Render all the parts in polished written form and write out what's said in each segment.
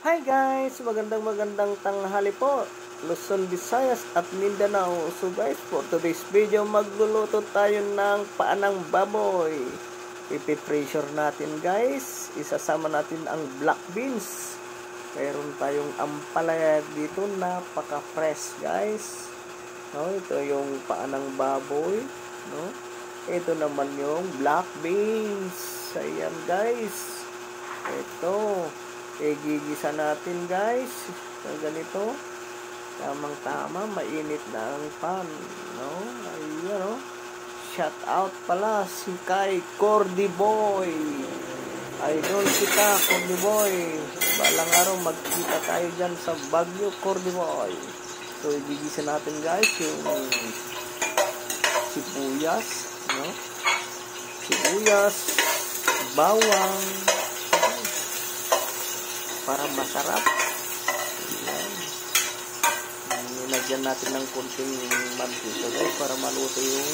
Hi guys! Magandang tanghali po. Luzon, Visayas at Mindanao. So guys, for today's video, magluluto tayo ng paanang baboy. Ipipressure natin guys. Isasama natin ang black beans. Mayroon tayong ampalaya dito. Napaka-fresh guys. No, ito yung paanang baboy. No? Ito naman yung black beans. Ayan guys. Ito. Gigisa natin guys ng ganito, tamang tama, mainit na ang pan, no? Ayan, no? Shout out pala si kay Cordy Boy, idol kita Cordy Boy, balang araw magkita tayo dyan sa Baguio Cordy Boy. So gigisa natin guys yung sibuyas, no? Sibuyas, bawang, para masarap. Ayan. Nilagyan natin ng kunting mantika guys para maluto yung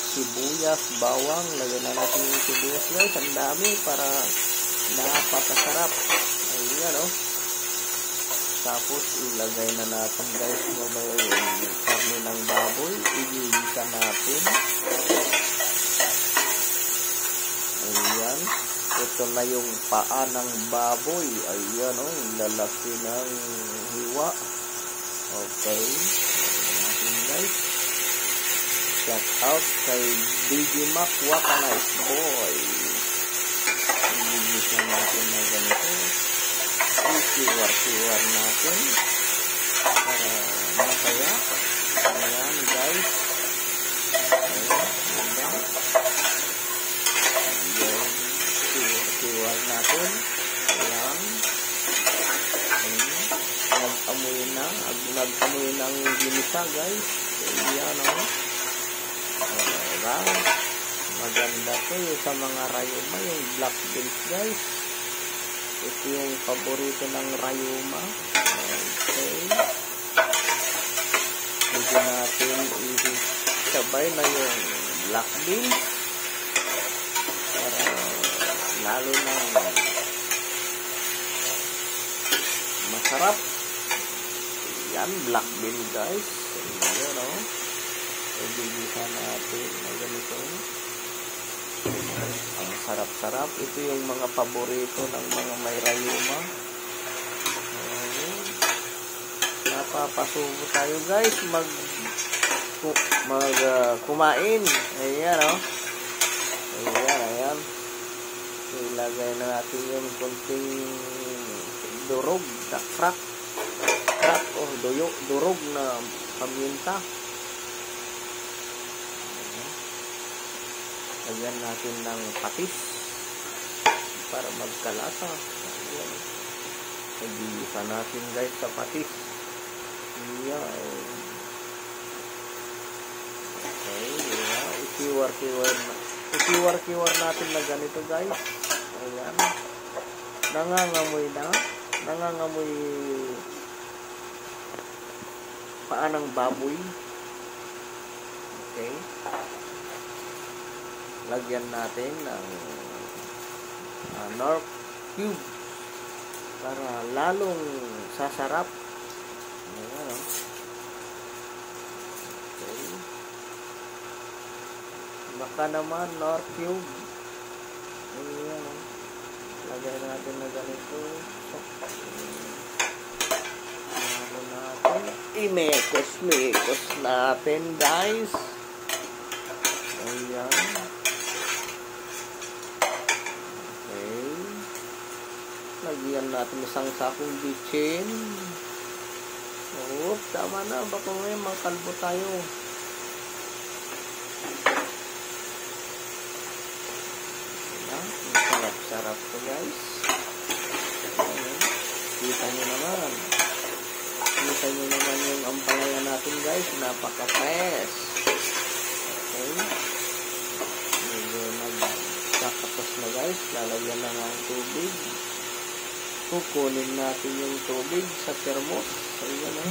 sibuyas, bawang. Lagyan na natin yung sibuyas guys. Ang dami para napakasarap. Ayan o. Tapos ilagay na natin guys yung karne ng baboy. Igigisa natin. Ayan. Ito na yung paa ng baboy. Ayan o, lalaki ng hiwa. Okay. Ayan guys. Shout out kay DJ Mac Wakanais Boy. Igigisa natin na ganito. Isiwar-siwar natin para masaya. Ayan guys. Ayan. Siwar natin. Ayan. Nag-amoy ng ginisa guys. Ayan o. Alright. Maganda to yung sa mga rayuma, yung black beans guys. Ito yung paborito ng rayuma. Okay. Pwede natin isabay na yung black beans para lalo na masarap. Yan, black bean guys. Ayan o. Igigisa natin na ganito. Ang sarap-sarap. Ito yung mga paborito ng mga may rayuma. Napapasubo tayo guys kumain. Ayan o. Ayan. Ilagay na natin yung kunting durog, crack o durog na paminta. Lagyan natin ng patis para magkalasa. Ayan. Nagigisa natin guys sa patis. Ayan. Okay, yeah. Ikiwar-kiwar natin na ganito guys. Ayan. Nangangamoy paanang baboy. Okay. Lagyan natin ng Nor cube para lalong sasarap. Ayan. Okay. Baka naman Nor cube. Ayan. Lagay natin na ganito. Ano natin? Imekos natin guys. Ayan. Okay. Lagyan natin isang sakong bitchin. Oh, tama na. Baka may makalbo tayo. Sarap to guys. Ayan. Kita nyo naman yung ampalaya natin guys, napaka-fresh. Okay, medyo nagkakapos na guys. Lalagyan na ng tubig. Kukunin natin yung tubig sa thermos. Ayan o.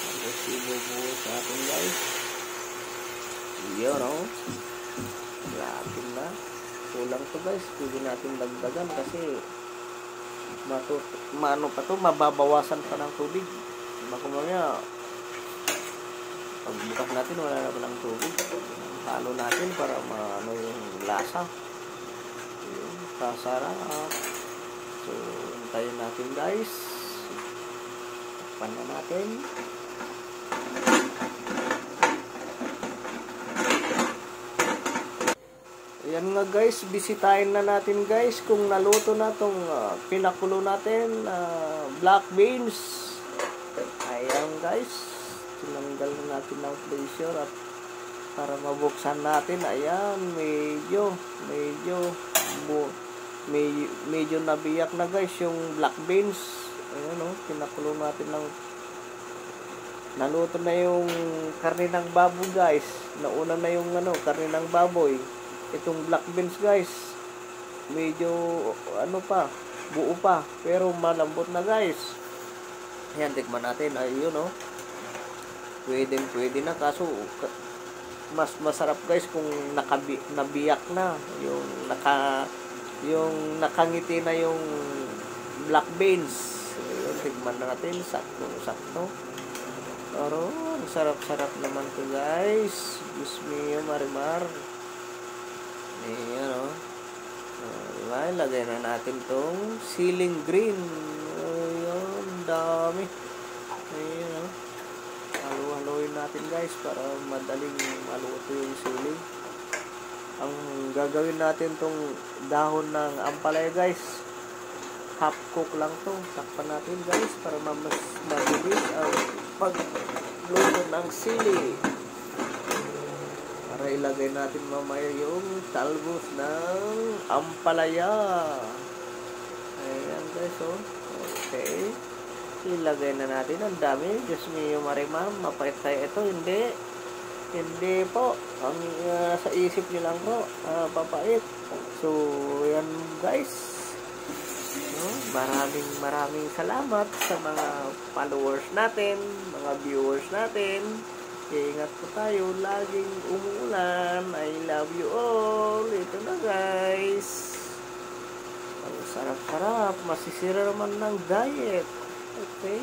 Tapos ibubuhos natin guys. Ayan o. Latin na. Kulang to guys, pwede natin dagdagan kasi maano pa to, mababawasan pa ng tubig. Baka mamaya pagbukas natin wala naman ng tubig. Halo natin para maano yung lasa. Yun, kasarap. So, hintayin natin guys. Takpan na natin. Ayan nga guys, bisitahin na natin guys kung naluto na itong pinakulo natin black beans. Ayan guys, tinanggal na natin ng pressure at para mabuksan natin. Ayan, medyo nabiyak na guys yung black beans. Ayan o, pinakulo natin ng naluto na yung karne ng baboy guys. Nauna na yung karne ng baboy. Itong black beans guys, medyo buo pa, pero malambot na guys. Ayan, tikman natin. Ayun o, pwede na, kaso mas masarap guys kung nabiyak na yung nakangiti na yung black beans. Ayun, tigman na natin, sakto. Pero sarap-sarap naman to guys. Diyos mio, marimar. Ayan o. Diba, lagay na natin tong ceiling green. Ayun, dami. Ayan o. Halo-haloin natin guys para madaling maluto yung sili. Ang gagawin natin tong dahon ng ampalaya guys, half cook lang to. Takpan natin guys para mas mabilis ang pagluto ng sili. Para ilagay natin mamaya yung talbos ng ampalaya. Ayan guys o. Okay. Ilagay na natin. Ang dami. Diyos mio, marimar. Mapait tayo ito. Hindi po. Ang sa isip nyo lang po. Papait. So, yan guys. No? Maraming salamat sa mga followers natin, mga viewers natin. Ingat po tayo. Laging umuulan. I love you all. Ito na guys. Ang sarap-sarap. Masisira naman ng diet. Okay.